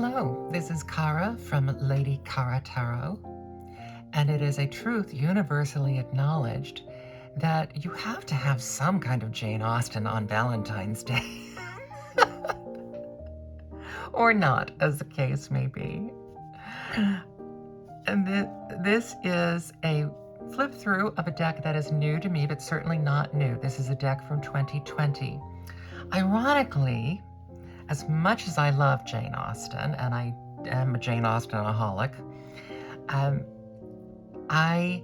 Hello, this is Kara from Lady Kara Tarot, and it is a truth universally acknowledged that you have to have some kind of Jane Austen on Valentine's Day. Or not, as the case may be. And this is a flip through of a deck that is new to me, but certainly not new. This is a deck from 2020. Ironically, as much as I love Jane Austen, and I am a Jane Austenaholic, I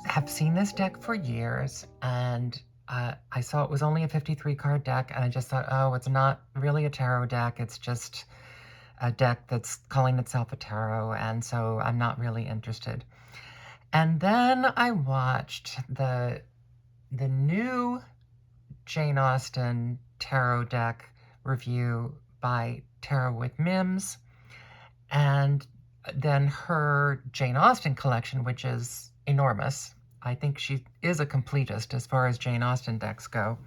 have seen this deck for years, and I saw it was only a 53 card deck, and I just thought, oh, it's not really a tarot deck. It's just a deck that's calling itself a tarot, and so I'm not really interested. And then I watched the new Jane Austen tarot deck review by Tarot with Mims, and then her Jane Austen collection, which is enormous. I think she is a completist as far as Jane Austen decks go.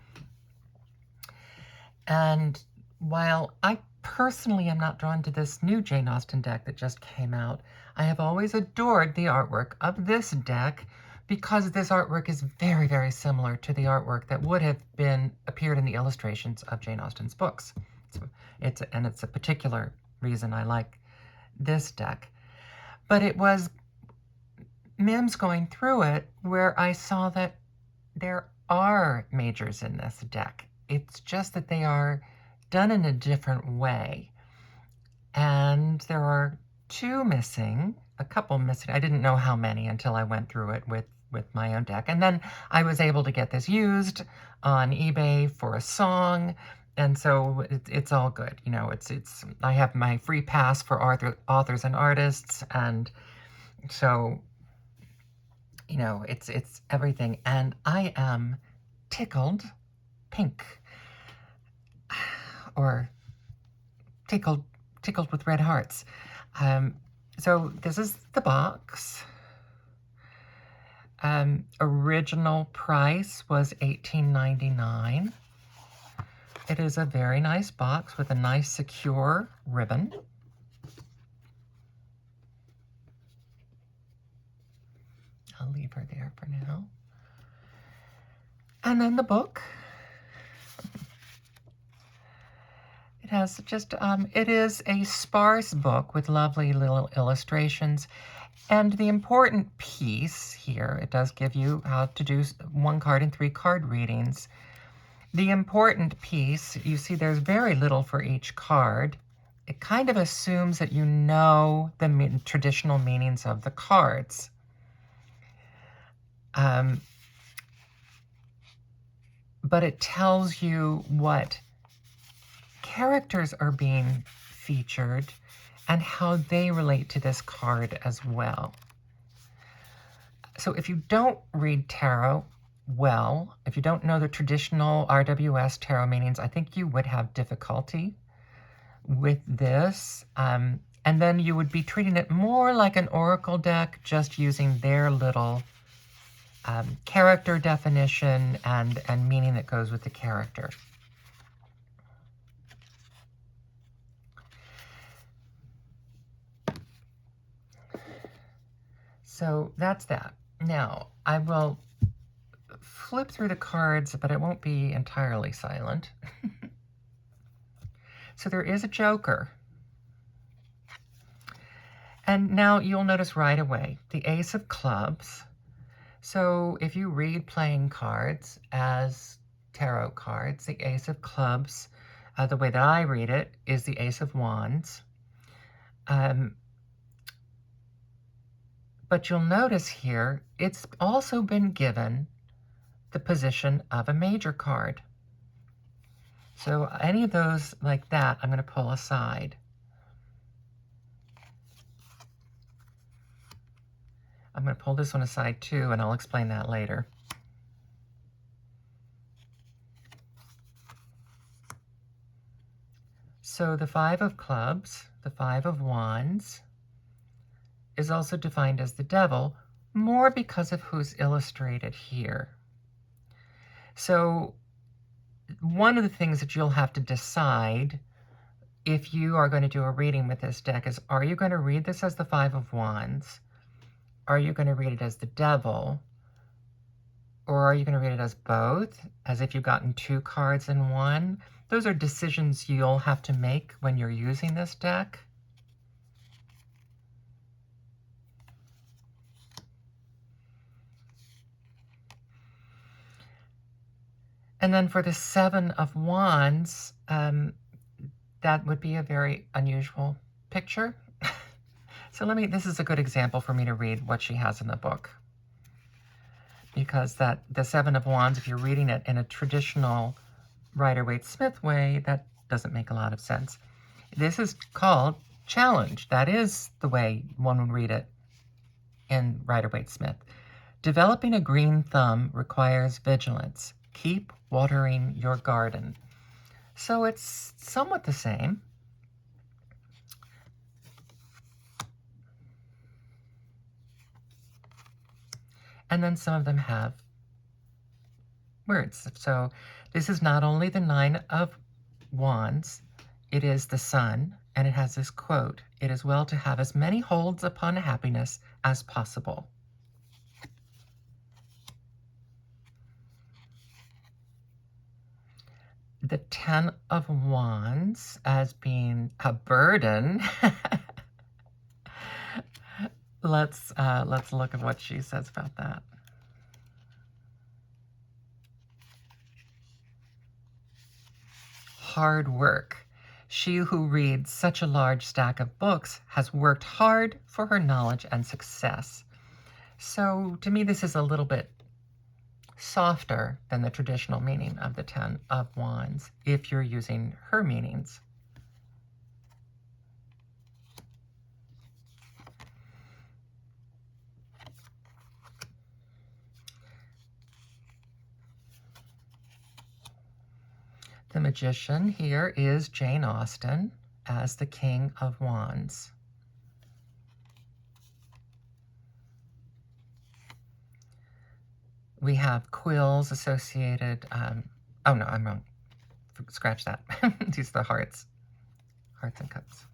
And while I personally am not drawn to this new Jane Austen deck that just came out, I have always adored the artwork of this deck because this artwork is very, very similar to the artwork that would have appeared in the illustrations of Jane Austen's books. It's a particular reason I like this deck. But it was Mims going through it where I saw that there are majors in this deck. It's just that they are done in a different way. And there are a couple missing. I didn't know how many until I went through it with my own deck. And then I was able to get this used on eBay for a song. And so it's all good. You know, I have my free pass for authors and artists. And so, you know, it's everything. And I am tickled pink, or tickled with red hearts. So this is the box. Original price was $18.99. It is a very nice box with a nice secure ribbon. I'll leave her there for now. And then the book. It has just, it is a sparse book with lovely little illustrations. And the important piece here, it does give you how to do 1 card and 3 card readings. The important piece, you see there's very little for each card. It kind of assumes that you know the traditional meanings of the cards. But it tells you what characters are being featured and how they relate to this card as well. So if you don't read tarot well, if you don't know the traditional RWS tarot meanings, I think you would have difficulty with this. And then you would be treating it more like an oracle deck, just using their little character definition and meaning that goes with the character. So that's that. Now, I will flip through the cards, but it won't be entirely silent. So there is a Joker. And now you'll notice right away the Ace of Clubs. So if you read playing cards as tarot cards, the Ace of Clubs, the way that I read it, is the Ace of Wands. But you'll notice here, it's also been given the position of a major card. So any of those like that, I'm going to pull aside. I'm going to pull this one aside too, and I'll explain that later. So the 5 of Clubs, the 5 of Wands, is also defined as the devil, more because of who's illustrated here. So one of the things that you'll have to decide if you are going to do a reading with this deck is, are you going to read this as the Five of Wands? Are you going to read it as the Devil? Or are you going to read it as both, as if you've gotten two cards in one? Those are decisions you'll have to make when you're using this deck. And then for the Seven of Wands, that would be a very unusual picture. So this is a good example for me to read what she has in the book. Because the Seven of Wands, if you're reading it in a traditional Rider-Waite-Smith way, that doesn't make a lot of sense. This is called challenge. That is the way one would read it in Rider-Waite-Smith. Developing a green thumb requires vigilance. Keep watering your garden. So it's somewhat the same. And then some of them have words. So this is not only the Nine of Wands, it is the Sun, and it has this quote, "It is well to have as many holds upon happiness as possible." The Ten of Wands as being a burden. Let's look at what she says about that. Hard work. She who reads such a large stack of books has worked hard for her knowledge and success. So to me, this is a little bit softer than the traditional meaning of the Ten of Wands if you're using her meanings. The Magician here is Jane Austen as the King of Wands. We have quills associated. Oh no, I'm wrong. Scratch that. These are the hearts. Hearts and cups.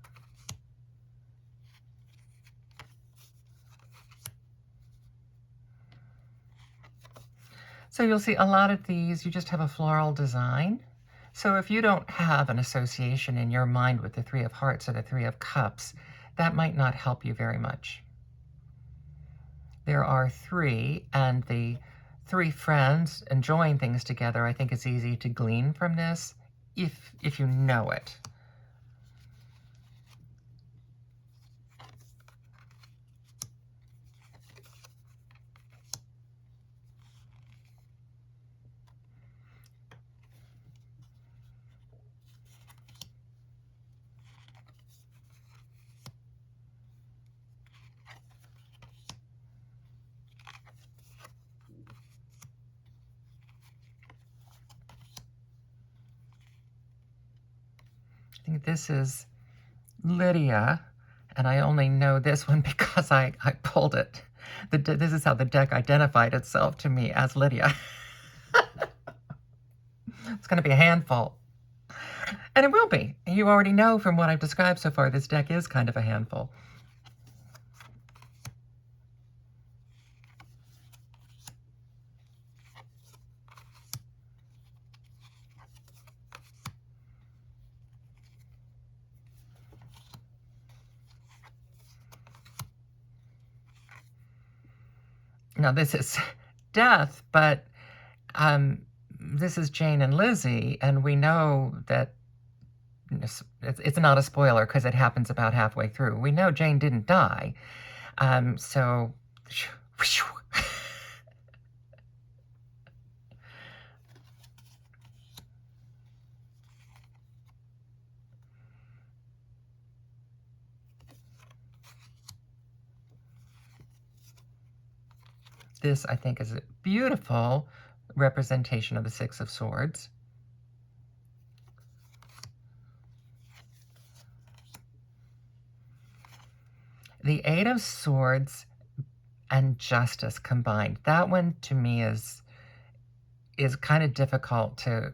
So you'll see a lot of these, you just have a floral design. So if you don't have an association in your mind with the Three of Hearts or the Three of Cups, that might not help you very much. There are three, and the three friends enjoying things together, I think it's easy to glean from this if you know it. I think this is Lydia, and I only know this one because I pulled it. This is how the deck identified itself to me as Lydia. It's going to be a handful. And it will be. You already know from what I've described so far, this deck is kind of a handful. Now, this is death, but this is Jane and Lizzie, and we know that it's not a spoiler because it happens about halfway through. We know Jane didn't die. So, this, I think, is a beautiful representation of the Six of Swords. The Eight of Swords and Justice combined. That one, to me, is kind of difficult to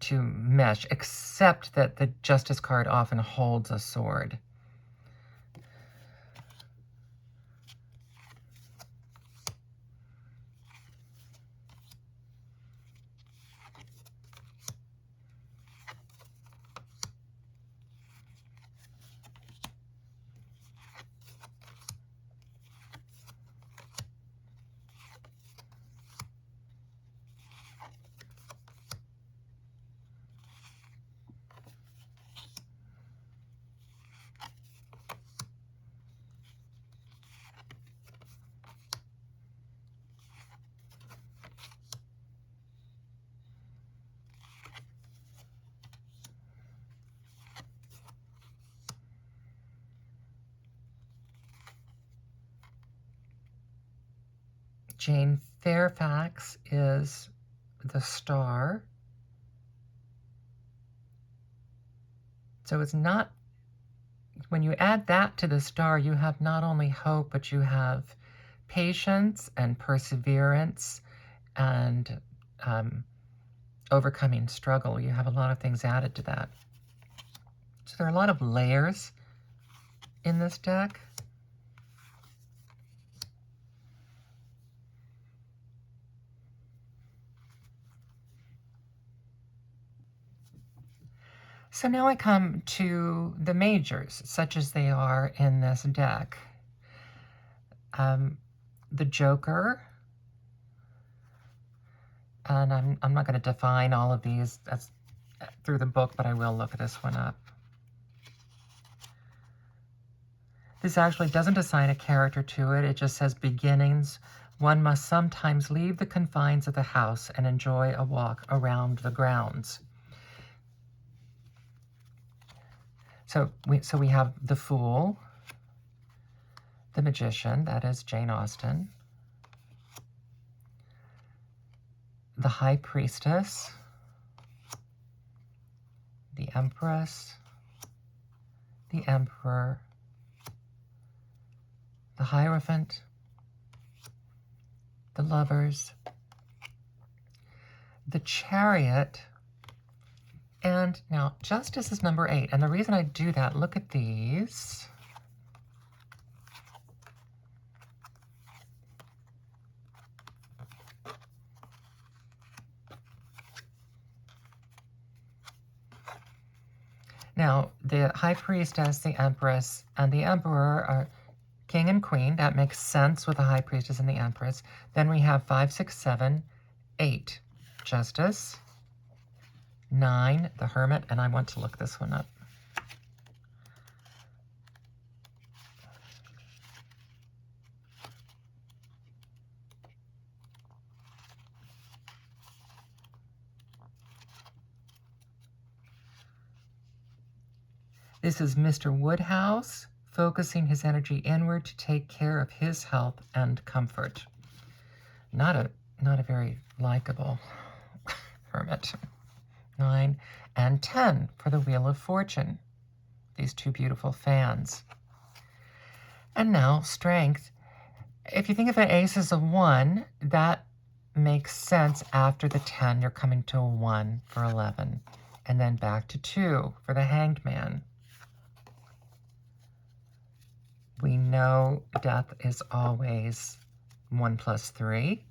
to mesh, except that the Justice card often holds a sword. Jane Fairfax is the star. So it's not, when you add that to the star, you have not only hope, but you have patience and perseverance and overcoming struggle. You have a lot of things added to that. So there are a lot of layers in this deck. So now I come to the majors, such as they are in this deck. The Joker, and I'm not going to define all of these through the book, but I will look this one up. This actually doesn't assign a character to it. It just says beginnings. One must sometimes leave the confines of the house and enjoy a walk around the grounds. So we have the Fool, the Magician, that is Jane Austen, the High Priestess, the Empress, the Emperor, the Hierophant, the Lovers, the Chariot, and now Justice is number 8. And the reason I do that, look at these. Now, the High Priestess, the Empress, and the Emperor are King and Queen. That makes sense with the High Priestess and the Empress. Then we have 5, 6, 7, 8. Justice. 9, the Hermit, and I want to look this one up. This is Mr. Woodhouse, focusing his energy inward to take care of his health and comfort. Not a very likable hermit. 9 and 10 for the Wheel of Fortune. These two beautiful fans. And now Strength. If you think of an ace as a 1, that makes sense. After the 10, you're coming to a 1 for 11. And then back to 2 for the Hanged Man. We know death is always 1 plus 3.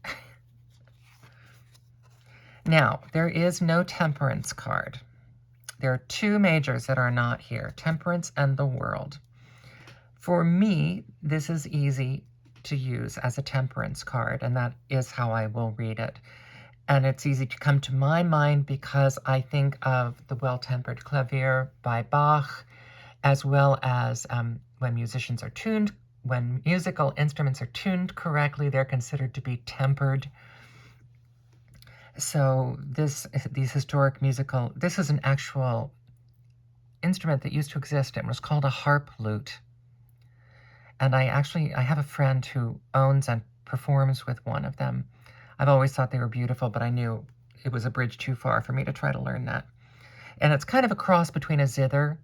Now, there is no Temperance card. There are 2 majors that are not here, Temperance and the World. For me, this is easy to use as a Temperance card, and that is how I will read it. And it's easy to come to my mind because I think of the Well-Tempered Clavier by Bach, as well as when musicians are tuned, when musical instruments are tuned correctly, they're considered to be tempered. So these historic musical, this is an actual instrument that used to exist. It was called a harp lute. And I have a friend who owns and performs with one of them. I've always thought they were beautiful, but I knew it was a bridge too far for me to try to learn that. And it's kind of a cross between a zither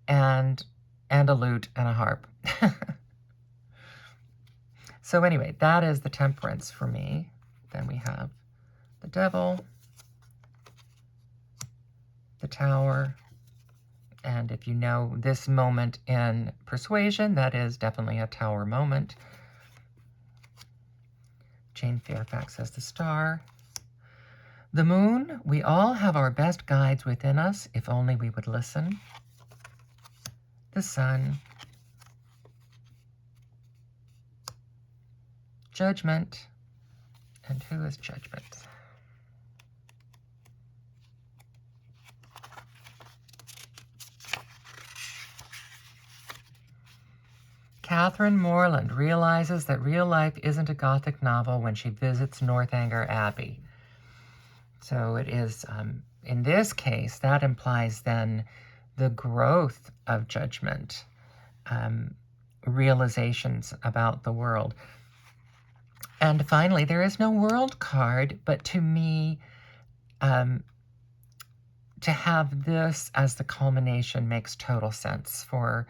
and a lute and a harp. So anyway, that is the Temperance for me. Then we have the Devil, the Tower. And if you know this moment in Persuasion, that is definitely a Tower moment. Jane Fairfax as the Star. The Moon, we all have our best guides within us, if only we would listen. The Sun. Judgment. And who is Judgment? Catherine Morland realizes that real life isn't a Gothic novel when she visits Northanger Abbey. So it is, in this case, that implies then the growth of judgment, realizations about the world. And finally, there is no world card, but to me, to have this as the culmination makes total sense for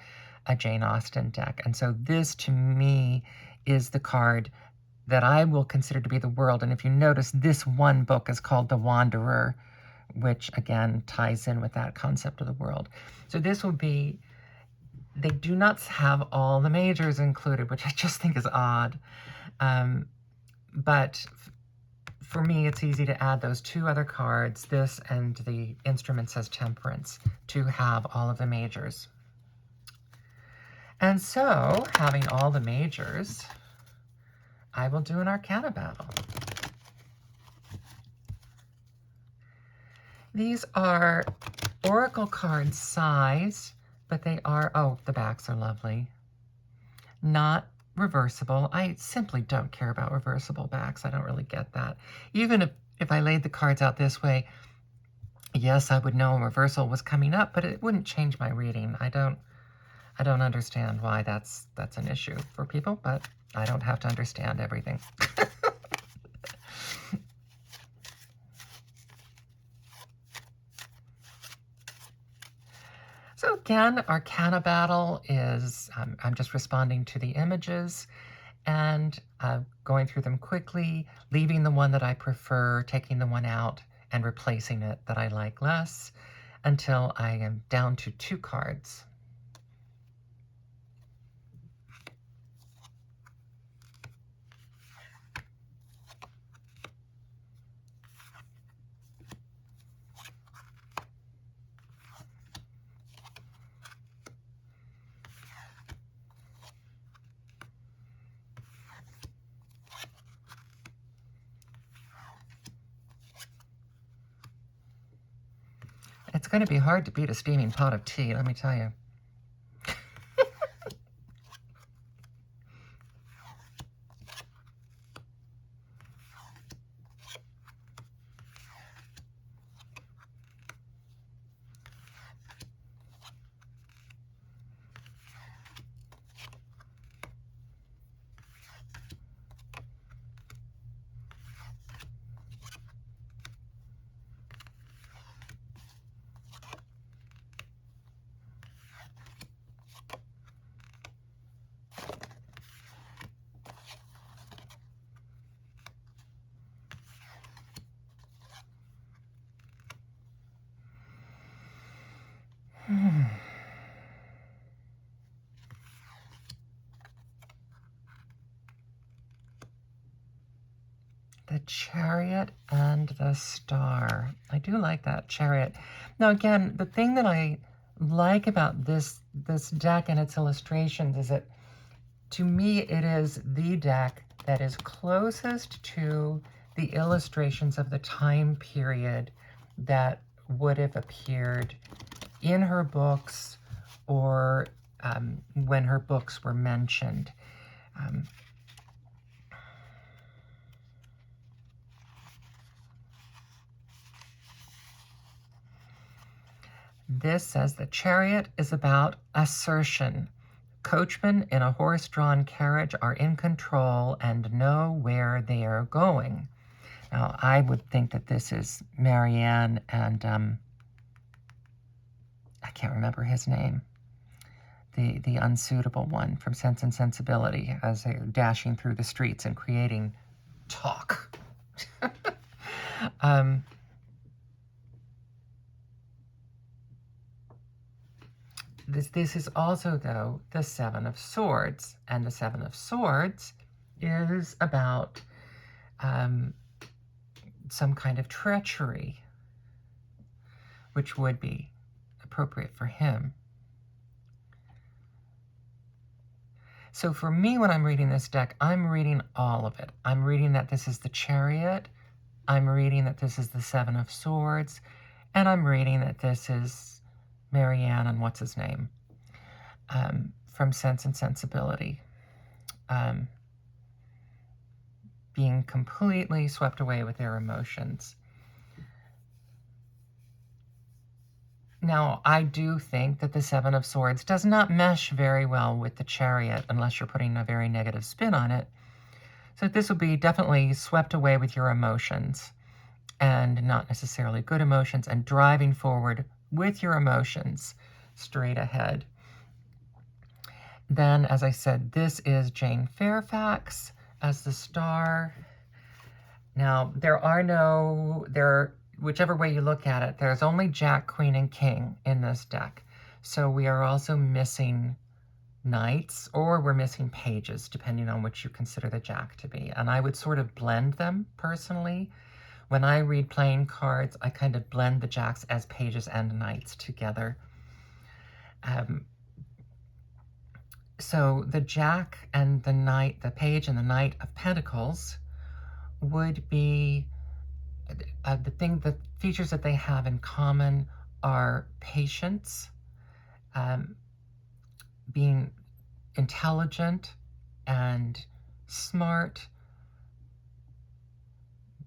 a Jane Austen deck. And so this, to me, is the card that I will consider to be the world. And if you notice, this one book is called The Wanderer, which, again, ties in with that concept of the world. So this will be, they do not have all the majors included, which I just think is odd. But for me, it's easy to add those two other cards, this and the instrument says Temperance, to have all of the majors. And so, having all the majors, I will do an Arcana Battle. These are Oracle card size, but they are, oh, the backs are lovely. Not reversible. I simply don't care about reversible backs. I don't really get that. Even if I laid the cards out this way, yes, I would know a reversal was coming up, but it wouldn't change my reading. I don't understand why that's an issue for people, but I don't have to understand everything. So again, Arcana Battle is, I'm just responding to the images and going through them quickly, leaving the one that I prefer, taking the one out, and replacing it that I like less until I am down to 2 cards. It's going to be hard to beat a steaming pot of tea, let me tell you. The Chariot and the Star. I do like that Chariot. Now again, the thing that I like about this deck and its illustrations is that, to me, it is the deck that is closest to the illustrations of the time period that would have appeared in her books or when her books were mentioned. This says the Chariot is about assertion. Coachmen in a horse-drawn carriage are in control and know where they are going. Now, I would think that this is Marianne and, I can't remember his name, the unsuitable one from Sense and Sensibility, as they're dashing through the streets and creating talk. This is also, though, the Seven of Swords, and the Seven of Swords is about some kind of treachery, which would be appropriate for him. So for me, when I'm reading this deck, I'm reading all of it. I'm reading that this is the Chariot, I'm reading that this is the Seven of Swords, and I'm reading that this is Marianne and what's his name from Sense and Sensibility. Being completely swept away with their emotions. Now, I do think that the Seven of Swords does not mesh very well with the Chariot unless you're putting a very negative spin on it. So this will be definitely swept away with your emotions, and not necessarily good emotions, and driving forward with your emotions straight ahead. Then, as I said, this is Jane Fairfax as the star. Now, whichever way you look at it, there's only Jack, Queen, and King in this deck. So we are also missing knights, or we're missing pages, depending on which you consider the Jack to be. And I would sort of blend them, personally. When I read playing cards, I kind of blend the Jacks as pages and knights together. So the Jack and the Knight, the Page and the Knight of Pentacles would be the features that they have in common are patience, being intelligent and smart,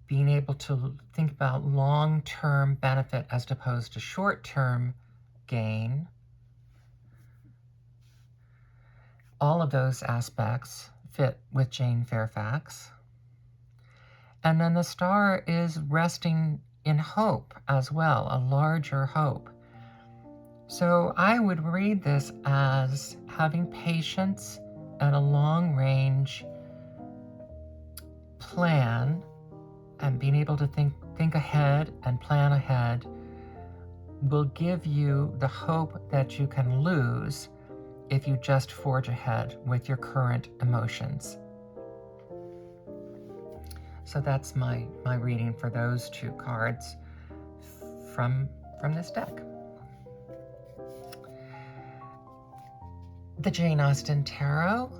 being able to think about long-term benefit as opposed to short-term gain. All of those aspects fit with Jane Fairfax. And then the star is resting in hope as well, a larger hope. So I would read this as having patience and a long-range plan, and being able to think ahead and plan ahead will give you the hope that you can lose if you just forge ahead with your current emotions. So that's my reading for those two cards from this deck. The Jane Austen Tarot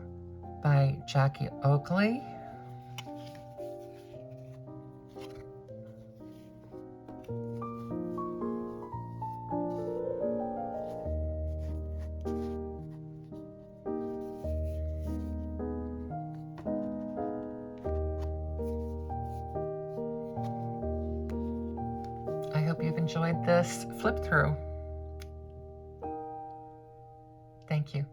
by Jacqui Oakley. I hope you've enjoyed this flip through. Thank you.